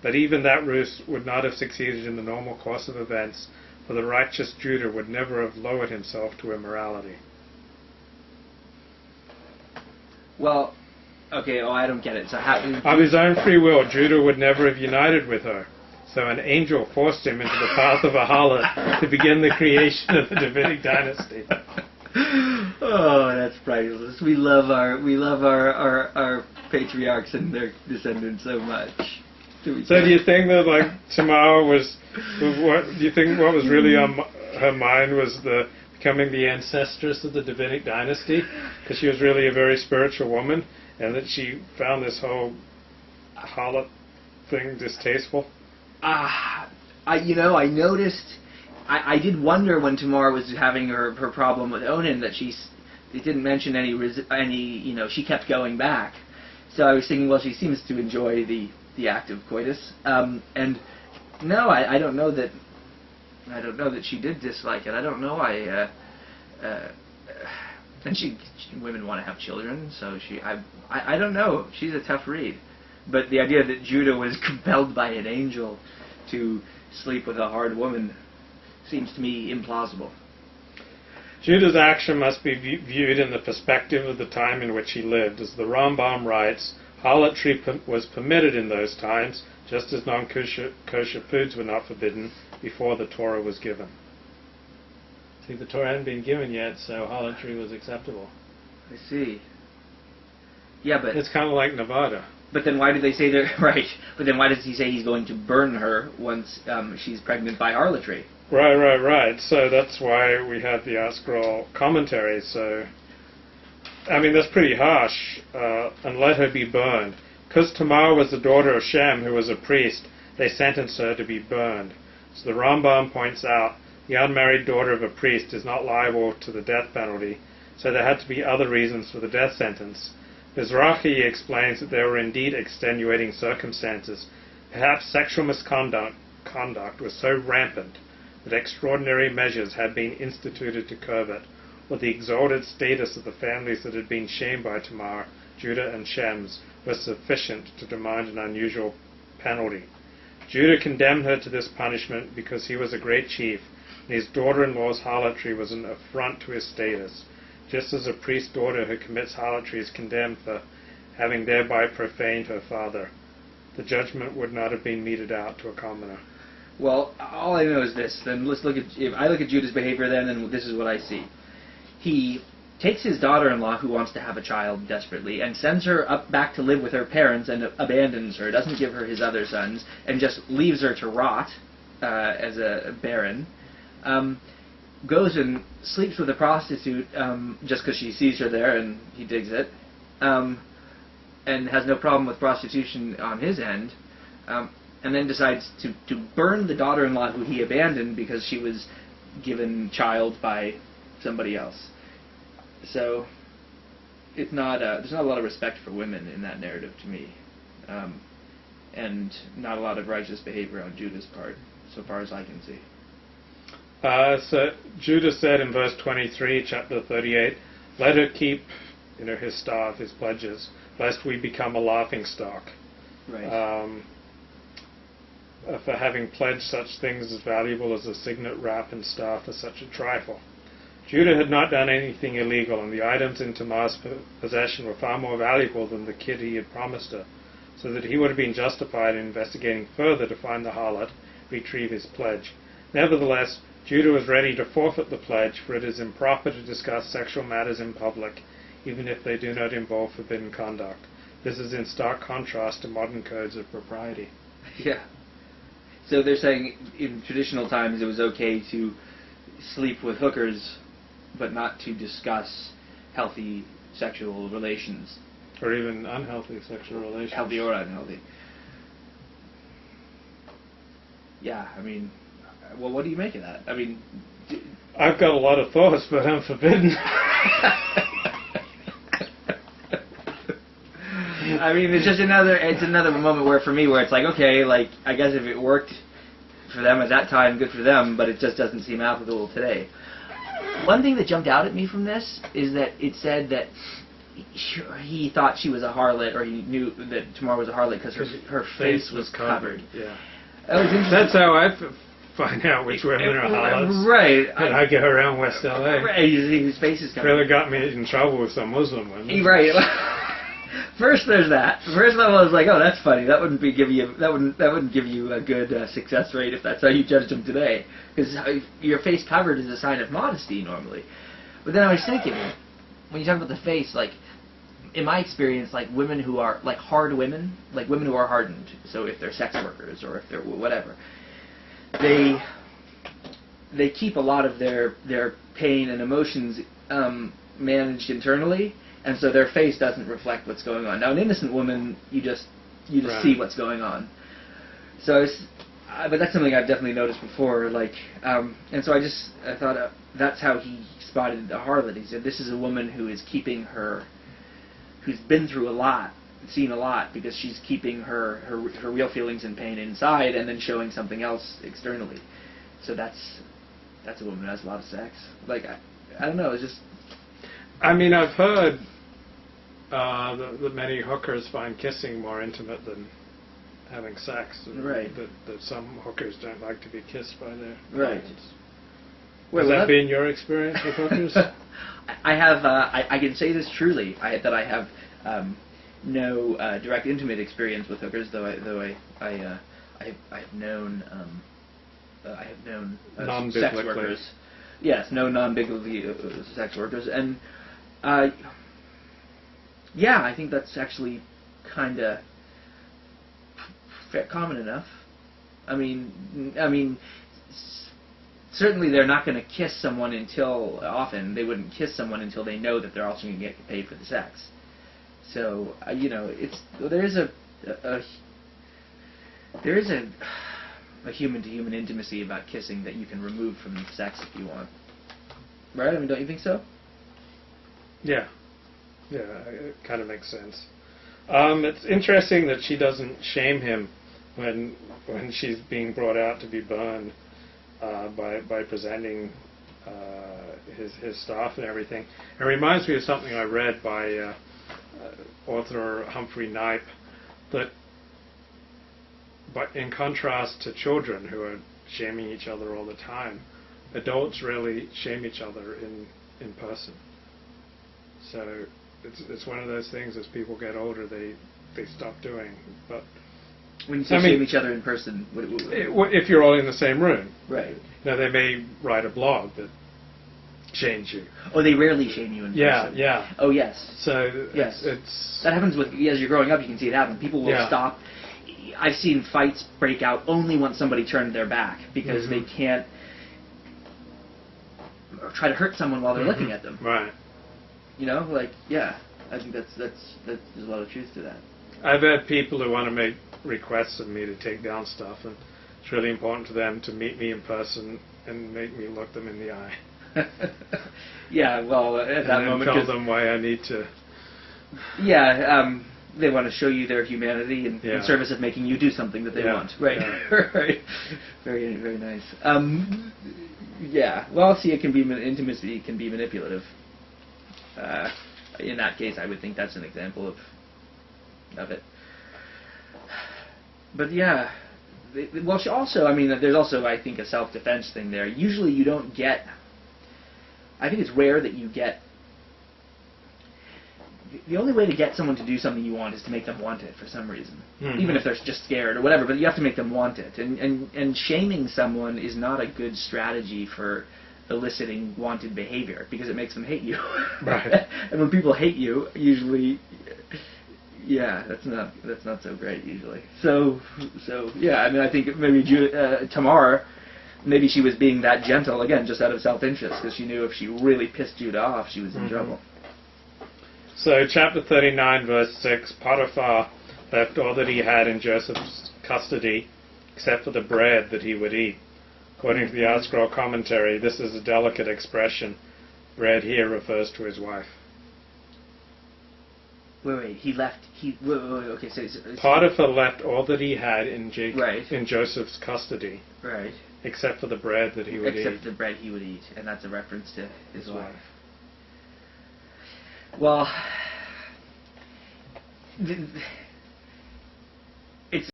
But even that ruse would not have succeeded in the normal course of events, for the righteous Judah would never have lowered himself to immorality. Well, okay, I don't get it. So how... Of his own free will, Judah would never have united with her. So an angel forced him into the path of a harlot to begin the creation of the Davidic dynasty. Oh, that's priceless. We love our patriarchs and their descendants so much. So do you think that, like, Tamar was what do you think what was really on her mind was becoming the ancestress of the Davidic dynasty, because she was really a very spiritual woman, and that she found this whole harlot thing distasteful? I noticed. I did wonder when Tamar was having her problem with Onan that it didn't mention any. She kept going back. So I was thinking, well, she seems to enjoy the act of coitus. And no, I don't know that. I don't know that she did dislike it. I don't know. And women want to have children, so I don't know. She's a tough read. But the idea that Judah was compelled by an angel to sleep with a hard woman seems to me implausible. Judah's action must be viewed in the perspective of the time in which he lived. As the Rambam writes, harlotry was permitted in those times, just as non-kosher foods were not forbidden before the Torah was given. See, the Torah hadn't been given yet, so harlotry was acceptable. I see. Yeah, but... It's kind of like Nevada. But then why did they say that... Right. But then why does he say he's going to burn her once she's pregnant by harlotry? Right. So that's why we have the Art Scroll commentary. So, I mean, that's pretty harsh. And let her be burned. Because Tamar was the daughter of Shem, who was a priest, they sentenced her to be burned. So the Rambam points out the unmarried daughter of a priest is not liable to the death penalty, so there had to be other reasons for the death sentence. Mizrahi explains that there were indeed extenuating circumstances. Perhaps sexual misconduct was so rampant that extraordinary measures had been instituted to curb it, or the exalted status of the families that had been shamed by Tamar, Judah and Shem's, was sufficient to demand an unusual penalty. Judah condemned her to this punishment because he was a great chief, and his daughter-in-law's harlotry was an affront to his status, just as a priest's daughter who commits harlotry is condemned for having thereby profaned her father. The judgment would not have been meted out to a commoner. Well, all I know is this. Then let's look at. If I look at Judah's behavior, then this is what I see. He takes his daughter-in-law, who wants to have a child desperately, and sends her back to live with her parents, and abandons her. Doesn't give her his other sons, and just leaves her to rot as a barren. Goes and sleeps with a prostitute just because she sees her there and he digs it, and has no problem with prostitution on his end, and then decides to burn the daughter-in-law who he abandoned because she was given child by somebody else. So it's not there's not a lot of respect for women in that narrative to me, and not a lot of righteous behavior on Judah's part, so far as I can see. So Judah said in verse 23, chapter 38, let her keep, his staff, his pledges, lest we become a laughing stock. Right. For having pledged such things as valuable as a signet wrap and staff for such a trifle. Judah had not done anything illegal, and the items in Tamar's possession were far more valuable than the kid he had promised her, so that he would have been justified in investigating further to find the harlot, retrieve his pledge. Nevertheless, Judah was ready to forfeit the pledge, for it is improper to discuss sexual matters in public, even if they do not involve forbidden conduct. This is in stark contrast to modern codes of propriety. Yeah. So they're saying in traditional times it was okay to sleep with hookers, but not to discuss healthy sexual relations. Or even unhealthy sexual relations. Healthy or unhealthy. Yeah, I mean... Well, what do you make of that? I mean... I've got a lot of thoughts, but I'm forbidden. I mean, it's just another moment where, for me, where it's like, okay, like, I guess if it worked for them at that time, good for them, but it just doesn't seem applicable today. One thing that jumped out at me from this is that it said that he thought she was a harlot, or he knew that Tamar was a harlot because her face was covered. Yeah. That was interesting. That's how I find out which women are harlots. Right. And I go around West LA. Right. His face is covered. Really got me in trouble with some Muslim women. Right. First, there's that. First of all, I was like, "Oh, that's funny. That wouldn't give you a good success rate if that's how you judged him today, because your face covered is a sign of modesty normally." But then I was thinking, when you talk about the face, like in my experience, like women who are like hard women, like women who are hardened. So if they're sex workers or if they're whatever, they keep a lot of their pain and emotions managed internally. And so their face doesn't reflect what's going on. Now, an innocent woman, you just Right. see what's going on. So, but that's something I've definitely noticed before. Like, and so I thought that's how he spotted the harlot. He said, "This is a woman who is keeping who's been through a lot, seen a lot, because she's keeping her real feelings and pain inside, and then showing something else externally." So that's a woman who has a lot of sex. Like, I don't know. It's just. I mean, I've heard that many hookers find kissing more intimate than having sex. Right. That some hookers don't like to be kissed by their Right. clients. Well, Has that been your experience with hookers? I have. I can say this truly. That I have no direct intimate experience with hookers, though I've known sex Non-biblically. workers. Yes, no non-biblically sex workers, and yeah, I think that's actually kind of common enough. I mean, certainly they're not going to kiss someone until they wouldn't kiss someone until they know that they're also going to get paid for the sex. So there is a human-to-human intimacy about kissing that you can remove from sex if you want. Right? I mean, don't you think so? Yeah. Yeah, it kind of makes sense. It's interesting that she doesn't shame him when she's being brought out to be burned by presenting his staff and everything. It reminds me of something I read by author Humphrey Knipe, that but in contrast to children who are shaming each other all the time, adults rarely shame each other in person. So it's one of those things, as people get older, they stop doing. But when you say shame each other in person, if you're all in the same room, right? Now they may write a blog that shames you. Oh, they rarely shame you in person. Yeah. Oh, yes. So yes, it's that happens as you're growing up. You can see it happen. People will stop. I've seen fights break out only once somebody turned their back, because they can't try to hurt someone while they're looking at them. Right. I think there's a lot of truth to that. I've had people who want to make requests of me to take down stuff, and it's really important to them to meet me in person and make me look them in the eye. Yeah, well, at that moment, tell them why I need to. Yeah, they want to show you their humanity in service of making you do something that they want. Right. Yeah. Right. Very, very nice. Yeah. Well, see, intimacy can be manipulative. In that case, I would think that's an example of it. But yeah, well, there's also, I think, a self-defense thing there. Usually, you don't get. I think it's rare that you get. The only way to get someone to do something you want is to make them want it for some reason, even if they're just scared or whatever. But you have to make them want it, and shaming someone is not a good strategy for eliciting wanted behavior, because it makes them hate you. Right. And when people hate you, usually, that's not so great usually. So yeah, I mean, I think maybe Tamar, maybe she was being that gentle again just out of self-interest, because she knew if she really pissed Judah off, she was in trouble. So chapter 39, verse 6, Potiphar left all that he had in Joseph's custody, except for the bread that he would eat. According to the ArtScroll commentary, this is a delicate expression. Bread here refers to his wife. Wait, okay, so Potiphar left all that he had in in Joseph's custody. Right. Except for the bread that he would eat. Except the bread he would eat, and that's a reference to his wife. Well,